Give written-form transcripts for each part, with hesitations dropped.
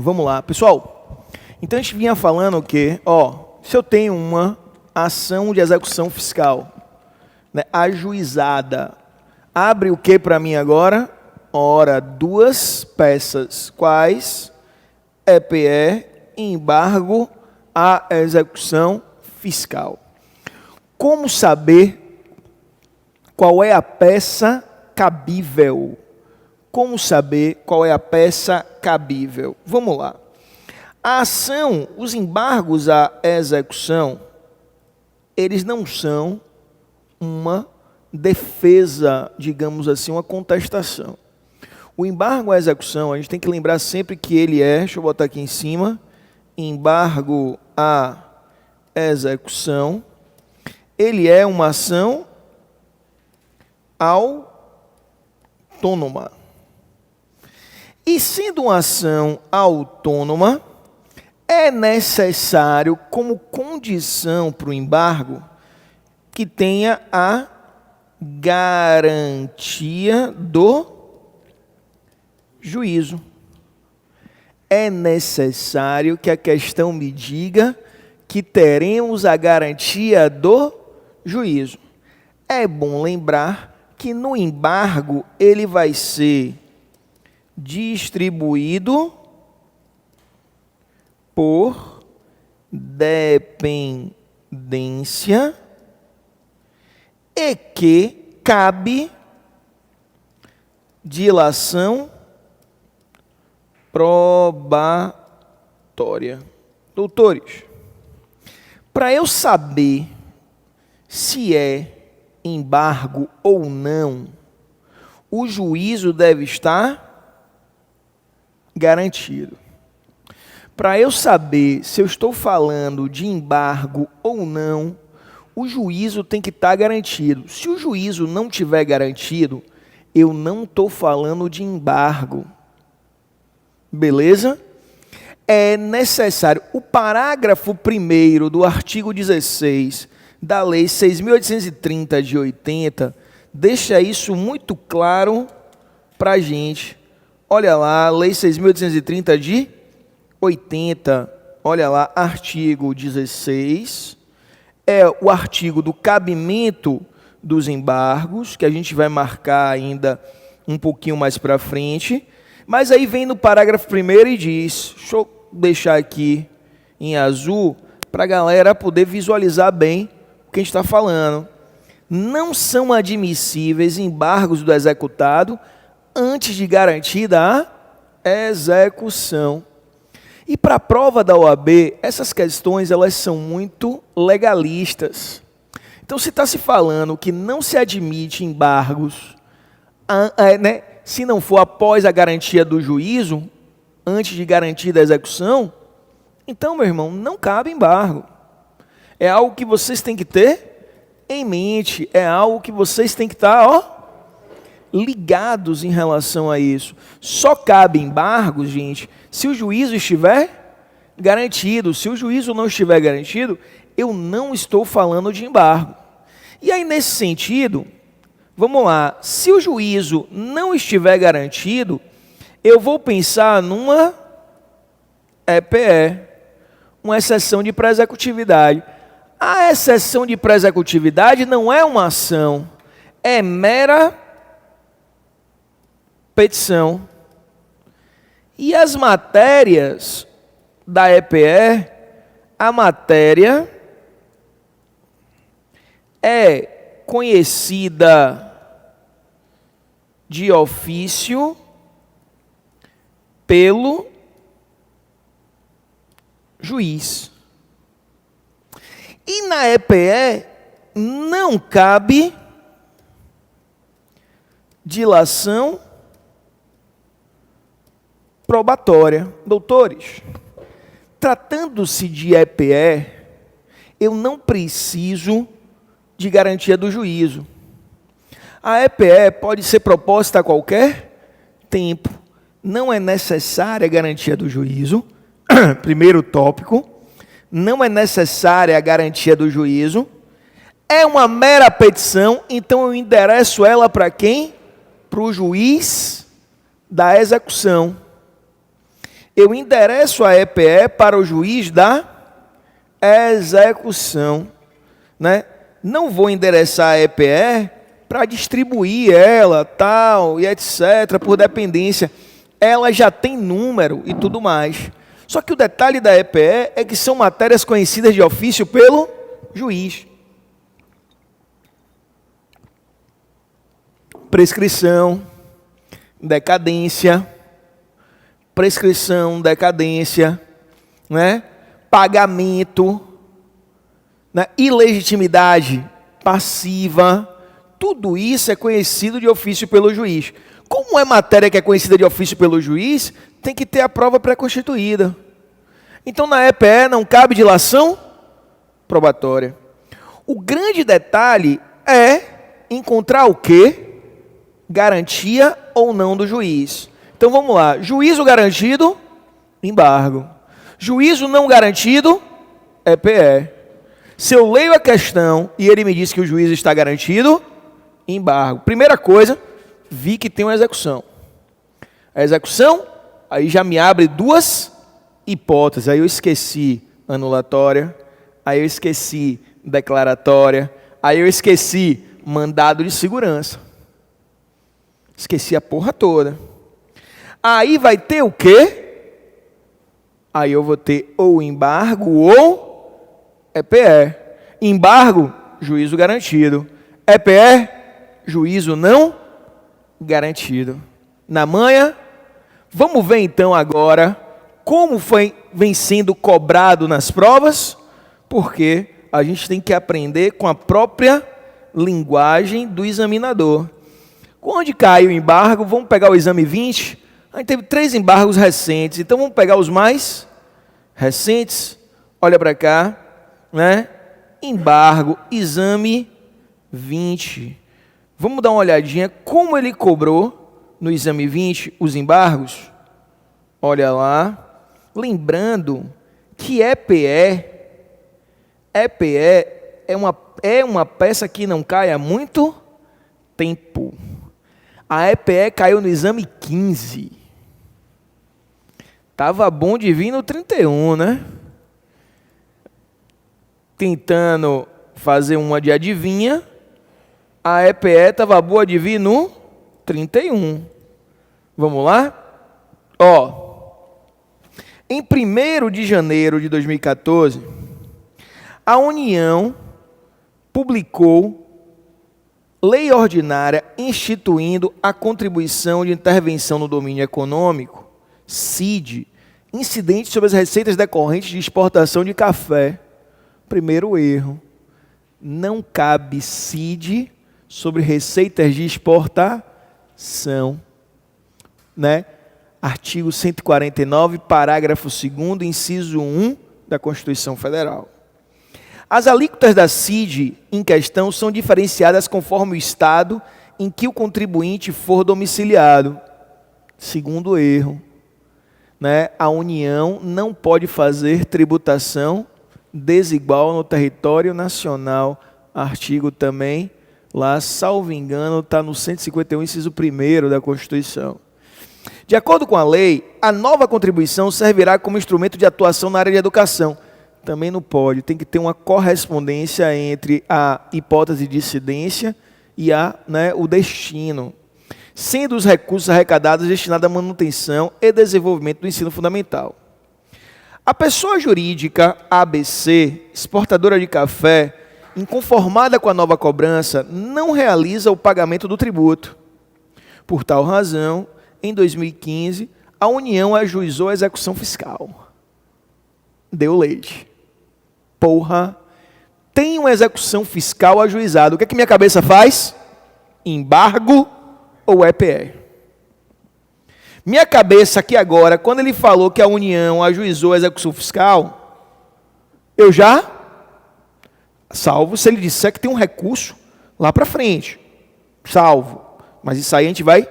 Vamos lá, pessoal. Então a gente vinha falando que, se eu tenho uma ação de execução fiscal, né, ajuizada, abre o que para mim agora? Ora, duas peças. Quais? EPE, embargo à execução fiscal. Como saber qual é a peça cabível? Como saber qual é a peça cabível? Vamos lá. A ação, os embargos à execução, eles não são uma defesa, digamos assim, uma contestação. O embargo à execução, a gente tem que lembrar sempre que ele é, deixa eu botar aqui em cima, embargo à execução, ele é uma ação autônoma. E sendo uma ação autônoma, é necessário, como condição para o embargo, que tenha a garantia do juízo. É necessário que a questão me diga que teremos a garantia do juízo. É bom lembrar que no embargo ele vai ser distribuído por dependência e que cabe dilação probatória. Doutores, para eu saber se é embargo ou não, o juízo deve estar garantido. Para eu saber se eu estou falando de embargo ou não, o juízo tem que estar garantido. Se o juízo não tiver garantido, eu não estou falando de embargo. Beleza? É necessário. O parágrafo 1º do artigo 16 da Lei 6.830 de 80 deixa isso muito claro para a gente. Olha lá, Lei 6.830 de 80, olha lá, artigo 16, é o artigo do cabimento dos embargos, que a gente vai marcar ainda um pouquinho mais para frente, mas aí vem no parágrafo 1º e diz, deixa eu deixar aqui em azul, para a galera poder visualizar bem o que a gente está falando. Não são admissíveis embargos do executado antes de garantida a execução. E para a prova da OAB, essas questões elas são muito legalistas. Então, se está se falando que não se admite embargos, se não for após a garantia do juízo, antes de garantida a execução, então, meu irmão, não cabe embargo. É algo que vocês têm que ter em mente, é algo que vocês têm que estar, ligados em relação a isso. Só cabe embargos, gente, se o juízo estiver garantido. Se o juízo não estiver garantido, eu não estou falando de embargo. E aí, nesse sentido, vamos lá, se o juízo não estiver garantido, eu vou pensar numa EPE, uma exceção de pré-executividade. A exceção de pré-executividade não é uma ação, é mera petição. E as matérias da EPE, a matéria é conhecida de ofício pelo juiz. E na EPE não cabe dilação probatória. Doutores, tratando-se de EPE, eu não preciso de garantia do juízo. A EPE pode ser proposta a qualquer tempo. Não é necessária a garantia do juízo. Primeiro tópico. Não é necessária a garantia do juízo. É uma mera petição, então eu endereço ela para quem? Para o juiz da execução. eu endereço a EPE para o juiz da execução, né? Não vou endereçar a EPE para distribuir ela, tal, e etc., por dependência. Ela já tem número e tudo mais. Só que o detalhe da EPE é que são matérias conhecidas de ofício pelo juiz. Prescrição, decadência, né? Pagamento, né? Ilegitimidade passiva, tudo isso é conhecido de ofício pelo juiz. Como é matéria que é conhecida de ofício pelo juiz, tem que ter a prova pré-constituída. Então, na EPE não cabe dilação probatória. O grande detalhe é encontrar o quê? Garantia ou não do juiz. Então, vamos lá. Juízo garantido, embargo. Juízo não garantido, EPE. Se eu leio a questão e ele me diz que o juízo está garantido, embargo. Primeira coisa, vi que tem uma execução. A execução, aí já me abre duas hipóteses. Aí eu esqueci anulatória, aí eu esqueci declaratória, aí eu esqueci mandado de segurança. Esqueci a porra toda. Aí vai ter o quê? Aí eu vou ter ou embargo ou EPE. Embargo, juízo garantido. EPE, juízo não garantido. Na manha, vamos ver então agora como vem sendo cobrado nas provas, porque a gente tem que aprender com a própria linguagem do examinador. Onde cai o embargo, vamos pegar o exame 20. A gente teve 3 embargos recentes, então vamos pegar os mais recentes. Olha para cá, né? Embargo, exame 20. Vamos dar uma olhadinha como ele cobrou no exame 20 os embargos. Olha lá. Lembrando que EPE é uma peça que não cai há muito tempo. A EPE caiu no exame 15. Tava bom de vir no 31, né? Tentando fazer uma de adivinha, a EPE tava boa de vir no 31. Vamos lá? Em 1º de janeiro de 2014, a União publicou Lei Ordinária instituindo a Contribuição de Intervenção no Domínio Econômico, CID, incidente sobre as receitas decorrentes de exportação de café. Primeiro erro, não cabe CID sobre receitas de exportação, né? Artigo 149, parágrafo 2º, inciso 1 da Constituição Federal. As alíquotas da CID em questão são diferenciadas conforme o estado em que o contribuinte for domiciliado. Segundo erro, né? A União não pode fazer tributação desigual no território nacional. Artigo também, lá, salvo engano, está no 151, inciso 1º da Constituição. De acordo com a lei, a nova contribuição servirá como instrumento de atuação na área de educação. Também não pode, tem que ter uma correspondência entre a hipótese de incidência e o destino, sendo os recursos arrecadados destinados à manutenção e desenvolvimento do ensino fundamental. A pessoa jurídica ABC, exportadora de café, inconformada com a nova cobrança, não realiza o pagamento do tributo. Por tal razão, em 2015, a União ajuizou a execução fiscal. Deu leite. Porra, tem uma execução fiscal ajuizada. O que é que minha cabeça faz? Embargo ou EPE? Minha cabeça aqui agora, quando ele falou que a União ajuizou a execução fiscal, eu já salvo se ele disser que tem um recurso lá para frente. Salvo. Mas isso aí a gente vai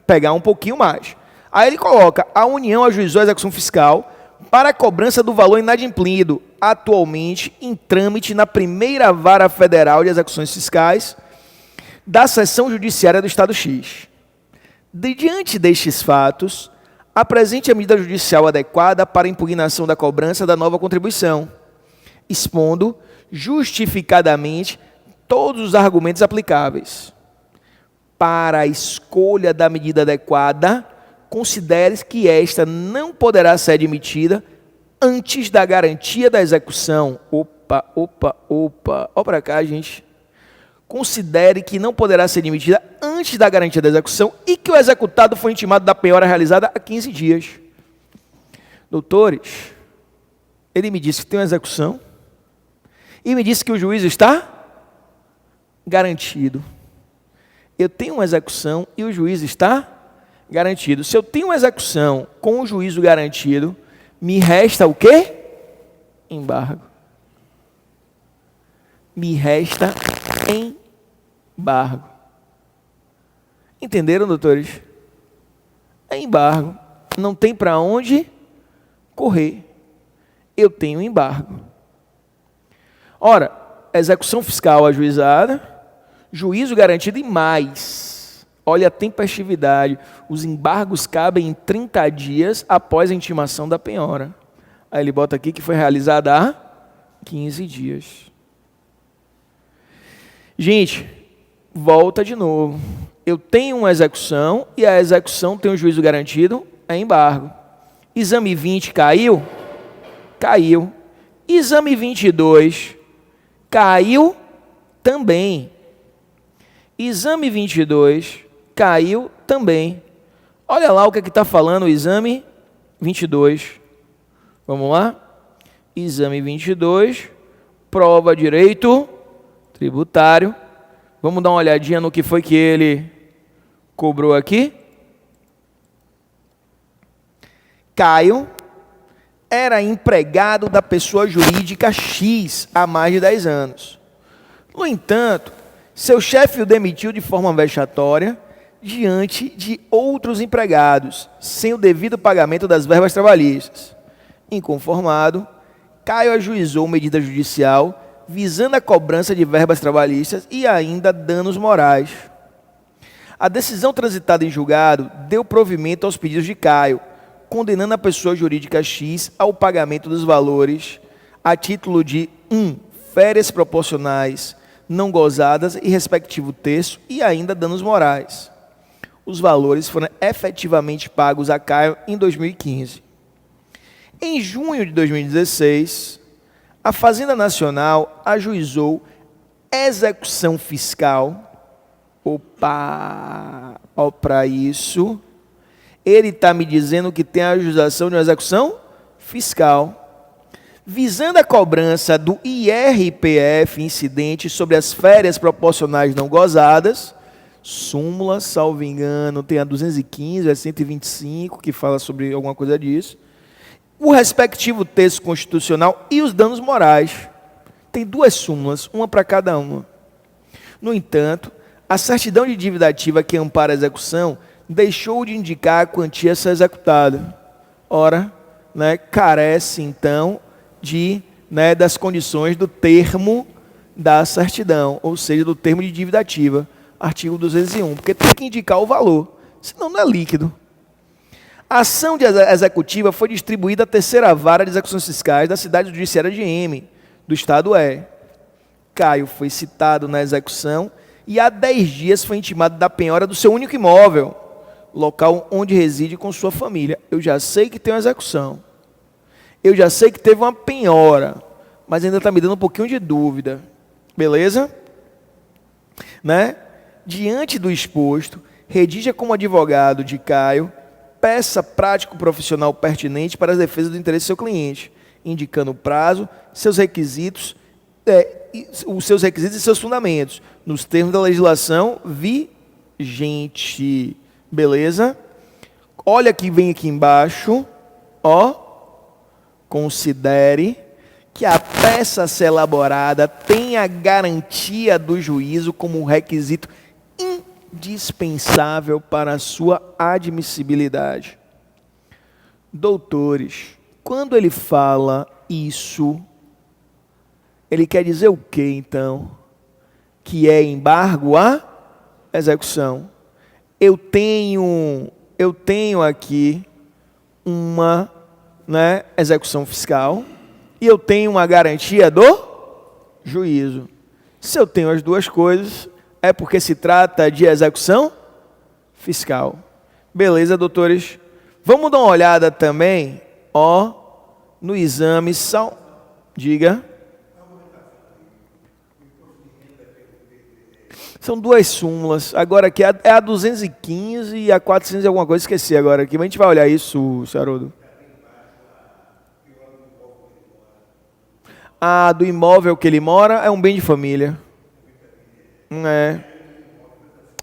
pegar um pouquinho mais. Aí ele coloca, a União ajuizou a execução fiscal para a cobrança do valor inadimplido, atualmente em trâmite na primeira vara federal de execuções fiscais da seção judiciária do Estado X. Diante destes fatos, apresente a medida judicial adequada para a impugnação da cobrança da nova contribuição, expondo justificadamente todos os argumentos aplicáveis. Para a escolha da medida adequada, considere que esta não poderá ser admitida antes da garantia da execução. Opa. Olha para cá, gente. Considere que não poderá ser admitida antes da garantia da execução e que o executado foi intimado da penhora realizada há 15 dias. Doutores, ele me disse que tem uma execução e me disse que o juízo está garantido. Eu tenho uma execução e o juízo está garantido. Se eu tenho uma execução com o juízo garantido, me resta o quê? Embargo. Me resta embargo. Entenderam, doutores? É embargo. Não tem para onde correr. Eu tenho embargo. Ora, execução fiscal ajuizada, juízo garantido e mais. Olha a tempestividade. Os embargos cabem em 30 dias após a intimação da penhora. Aí ele bota aqui que foi realizada há 15 dias. Gente, volta de novo. Eu tenho uma execução e a execução tem um juízo garantido, é embargo. Exame 20 caiu? Caiu. Exame 22 caiu também. Exame 22 caiu também. Olha lá o que está falando o exame 22. Vamos lá? Exame 22, prova direito tributário. Vamos dar uma olhadinha no que foi que ele cobrou aqui. Caio era empregado da pessoa jurídica X há mais de 10 anos. No entanto, seu chefe o demitiu de forma vexatória diante de outros empregados, sem o devido pagamento das verbas trabalhistas. Inconformado, Caio ajuizou medida judicial visando a cobrança de verbas trabalhistas e ainda danos morais. A decisão transitada em julgado deu provimento aos pedidos de Caio, condenando a pessoa jurídica X ao pagamento dos valores a título de 1. Férias proporcionais não gozadas e respectivo terço e ainda danos morais. Os valores foram efetivamente pagos a Caio em 2015. Em junho de 2016, a Fazenda Nacional ajuizou execução fiscal. Opa! Ó, para isso, ele está me dizendo que tem a ajuização de uma execução fiscal, visando a cobrança do IRPF incidente sobre as férias proporcionais não gozadas, súmula, salvo engano, tem a 215, a 125, que fala sobre alguma coisa disso, o respectivo texto constitucional e os danos morais. Tem 2 súmulas, uma para cada uma. No entanto, a certidão de dívida ativa que ampara a execução deixou de indicar a quantia a ser executada. Ora, carece, então, das condições do termo da certidão, ou seja, do termo de dívida ativa, artigo 201, porque tem que indicar o valor, senão não é líquido. A ação executiva foi distribuída à 3ª Vara de Execuções Fiscais da cidade judiciária de M, do estado E. Caio foi citado na execução e há 10 dias foi intimado da penhora do seu único imóvel, local onde reside com sua família. Eu já sei que tem uma execução. Eu já sei que teve uma penhora, mas ainda está me dando um pouquinho de dúvida. Beleza? Diante do exposto, redija como advogado de Caio peça prático profissional pertinente para a defesa do interesse do seu cliente, indicando o prazo, seus requisitos, os seus requisitos e seus fundamentos, nos termos da legislação vigente. Beleza? Olha que vem aqui embaixo, considere que a peça a ser elaborada tem a garantia do juízo como um requisito indispensável para a sua admissibilidade. Doutores, quando ele fala isso, ele quer dizer o quê, então? Que é embargo à execução. Eu tenho aqui uma, né, execução fiscal e eu tenho uma garantia do juízo. Se eu tenho as duas coisas, é porque se trata de execução fiscal. Beleza, doutores? Vamos dar uma olhada também, no exame. Diga. São duas súmulas. Agora aqui é a 215 e a 400 e alguma coisa. Esqueci agora aqui. Mas a gente vai olhar isso, senhor Haroldo. A do imóvel que ele mora é um bem de família.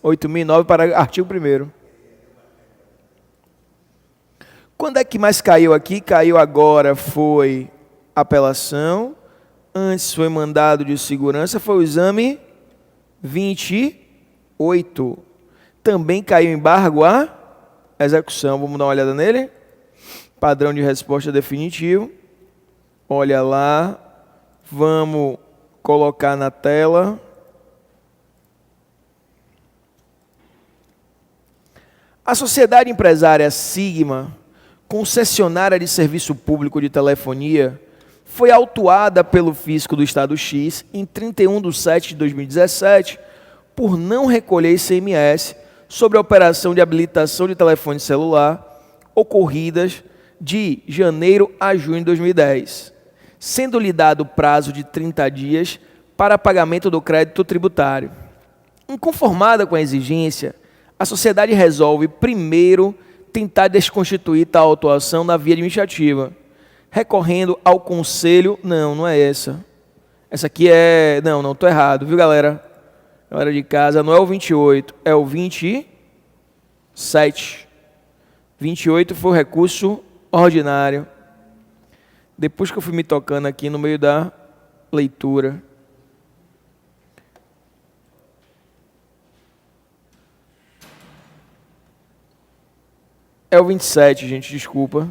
8.009 para artigo 1º. Quando é que mais caiu aqui? Caiu agora, foi apelação. Antes foi mandado de segurança, foi o exame 28. Também caiu embargo à execução. Vamos dar uma olhada nele. Padrão de resposta definitivo. Olha lá. Vamos colocar na tela. A sociedade empresária Sigma, concessionária de serviço público de telefonia, foi autuada pelo fisco do Estado X em 31/7/2017 por não recolher ICMS sobre a operação de habilitação de telefone celular ocorridas de janeiro a junho de 2010, sendo-lhe dado prazo de 30 dias para pagamento do crédito tributário. Inconformada com a exigência, a sociedade resolve primeiro tentar desconstituir tal autuação na via administrativa, recorrendo ao conselho... Não é essa. Essa aqui é... Não, estou errado, viu, galera? Galera de casa, não é o 28, é o 27. 28 foi o recurso ordinário. Depois que eu fui me tocando aqui no meio da leitura... É o 27, gente, desculpa.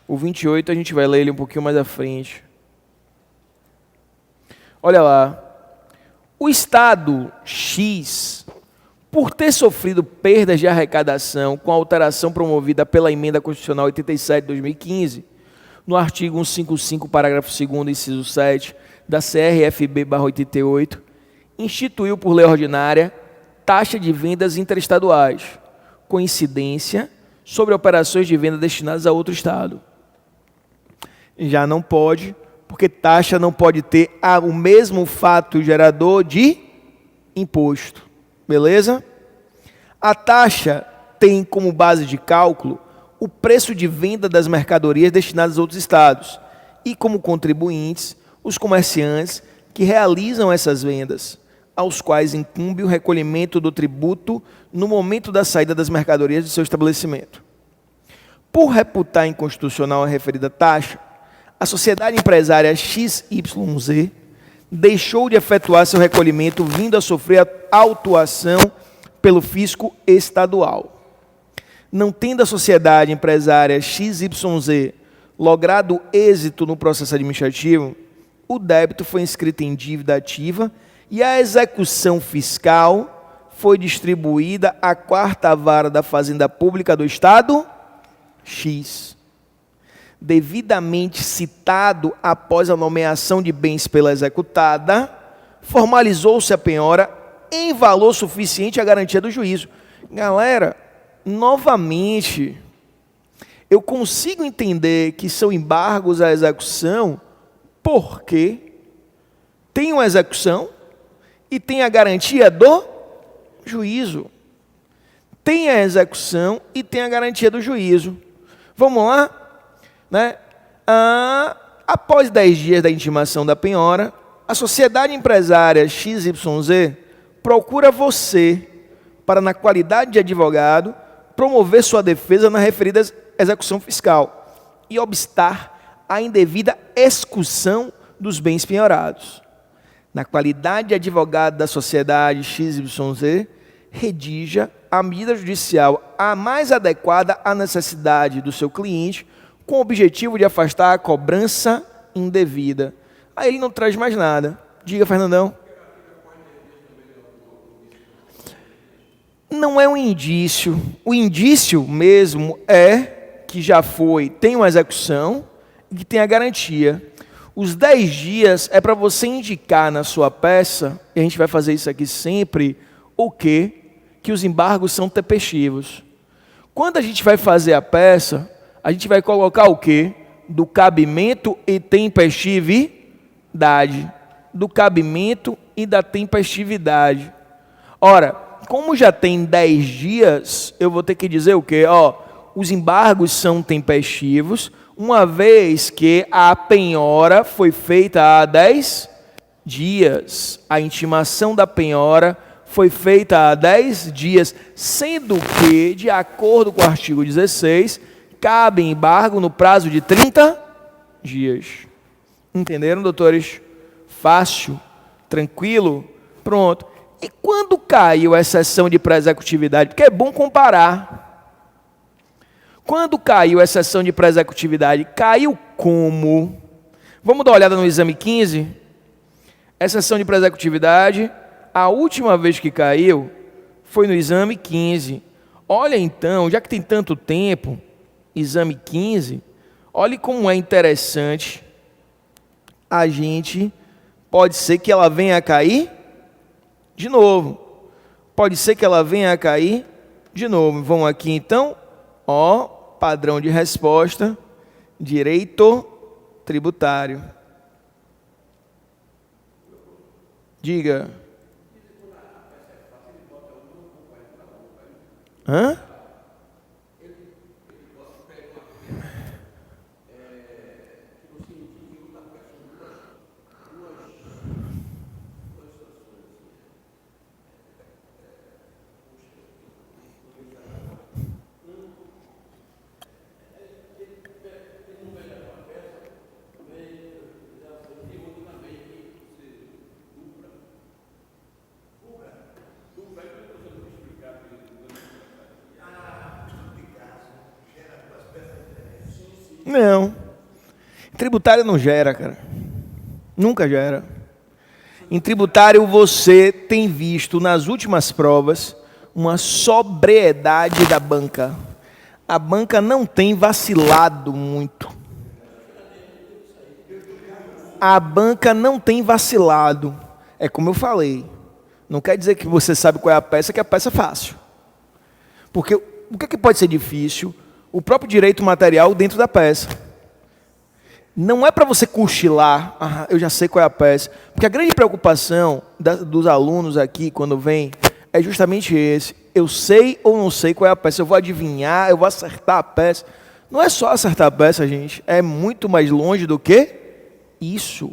O 28 a gente vai ler ele um pouquinho mais à frente. Olha lá. O Estado X, por ter sofrido perdas de arrecadação com a alteração promovida pela Emenda Constitucional 87 de 2015, no artigo 155, parágrafo 2º, inciso 7, da CRFB/88, instituiu por lei ordinária taxa de vendas interestaduais, com incidência sobre operações de venda destinadas a outro Estado. Já não pode, porque taxa não pode ter o mesmo fato gerador de imposto. Beleza? A taxa tem como base de cálculo o preço de venda das mercadorias destinadas a outros Estados e como contribuintes os comerciantes que realizam essas vendas, aos quais incumbe o recolhimento do tributo no momento da saída das mercadorias de seu estabelecimento. Por reputar inconstitucional a referida taxa, a sociedade empresária XYZ deixou de efetuar seu recolhimento, vindo a sofrer a autuação pelo fisco estadual. Não tendo a sociedade empresária XYZ logrado êxito no processo administrativo, o débito foi inscrito em dívida ativa e a execução fiscal foi distribuída à 4ª Vara da Fazenda Pública do Estado X. Devidamente citado após a nomeação de bens pela executada, formalizou-se a penhora em valor suficiente à garantia do juízo. Galera, novamente, eu consigo entender que são embargos à execução porque tem uma execução e tem a garantia do juízo. Tem a execução e tem a garantia do juízo. Vamos lá? Né? Após 10 dias da intimação da penhora, a sociedade empresária XYZ procura você para, na qualidade de advogado, promover sua defesa na referida execução fiscal e obstar a indevida execução dos bens penhorados. Na qualidade de advogado da sociedade XYZ, redija a medida judicial a mais adequada à necessidade do seu cliente, com o objetivo de afastar a cobrança indevida. Aí ele não traz mais nada. Diga, Fernandão. Não é um indício. O indício mesmo é que já foi, tem uma execução e que tem a garantia. Os 10 dias é para você indicar na sua peça, e a gente vai fazer isso aqui sempre, o quê? Que os embargos são tempestivos. Quando a gente vai fazer a peça, a gente vai colocar o quê? Do cabimento e tempestividade. Do cabimento e da tempestividade. Ora, como já tem 10 dias, eu vou ter que dizer o quê? Os embargos são tempestivos, uma vez que a penhora foi feita há 10 dias. A intimação da penhora foi feita há 10 dias, sendo que, de acordo com o artigo 16, cabe embargo no prazo de 30 dias. Entenderam, doutores? Fácil, tranquilo, pronto. E quando caiu a exceção de pré-executividade? Porque é bom comparar. Quando caiu a exceção de pré-executividade? Caiu como? Vamos dar uma olhada no exame 15? Exceção de pré-executividade, a última vez que caiu foi no exame 15. Olha então, já que tem tanto tempo, exame 15, olhe como é interessante. A gente, pode ser que ela venha a cair de novo. Pode ser que ela venha a cair de novo. Vamos aqui então, padrão de resposta, direito tributário. Diga. Hã? Não. Tributário não gera, cara. Nunca gera. Em tributário você tem visto nas últimas provas uma sobriedade da banca. A banca não tem vacilado muito. A banca não tem vacilado. É como eu falei. Não quer dizer que você sabe qual é a peça, que a peça é fácil. Porque o que pode ser difícil? O próprio direito material dentro da peça. Não é para você cochilar, eu já sei qual é a peça. Porque a grande preocupação dos alunos aqui, quando vem, é justamente esse. Eu sei ou não sei qual é a peça. Eu vou adivinhar, eu vou acertar a peça. Não é só acertar a peça, gente. É muito mais longe do que isso.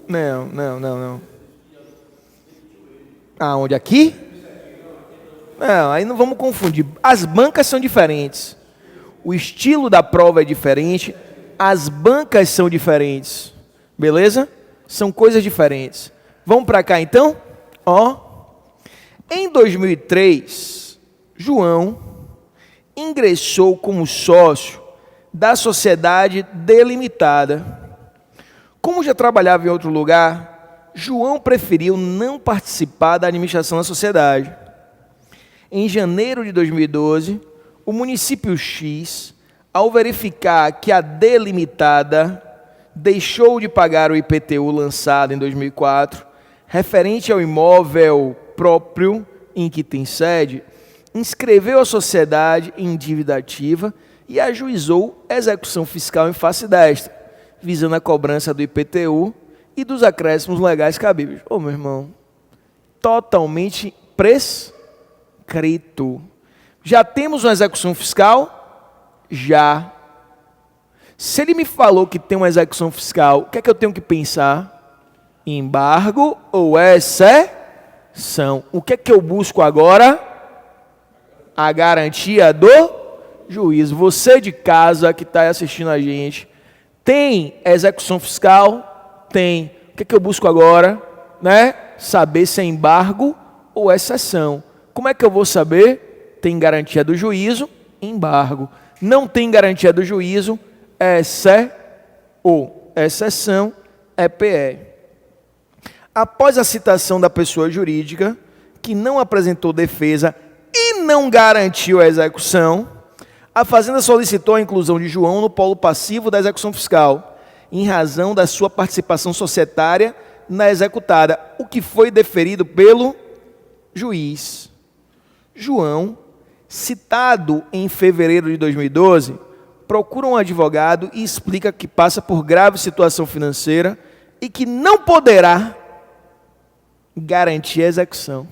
Não. Aonde? Aqui? Não, aí não vamos confundir. As bancas são diferentes. O estilo da prova é diferente. As bancas são diferentes. Beleza? São coisas diferentes. Vamos para cá então? Em 2003, João ingressou como sócio da sociedade delimitada. Como já trabalhava em outro lugar, João preferiu não participar da administração da sociedade. Em janeiro de 2012, o município X, ao verificar que a delimitada deixou de pagar o IPTU lançado em 2004, referente ao imóvel próprio em que tem sede, inscreveu a sociedade em dívida ativa e ajuizou execução fiscal em face desta, visando a cobrança do IPTU e dos acréscimos legais cabíveis. Meu irmão, totalmente prescrito. Já temos uma execução fiscal? Já. Se ele me falou que tem uma execução fiscal, o que é que eu tenho que pensar? Embargo ou exceção? O que é que eu busco agora? A garantia do juízo. Você de casa que está assistindo a gente, tem execução fiscal? Tem. O que é que eu busco agora? Saber se é embargo ou exceção. Como é que eu vou saber? Tem garantia do juízo, embargo. Não tem garantia do juízo, exceção, EPE. Após a citação da pessoa jurídica, que não apresentou defesa e não garantiu a execução, a Fazenda solicitou a inclusão de João no polo passivo da execução fiscal, em razão da sua participação societária na executada, o que foi deferido pelo juiz. João, citado em fevereiro de 2012, procura um advogado e explica que passa por grave situação financeira e que não poderá garantir a execução.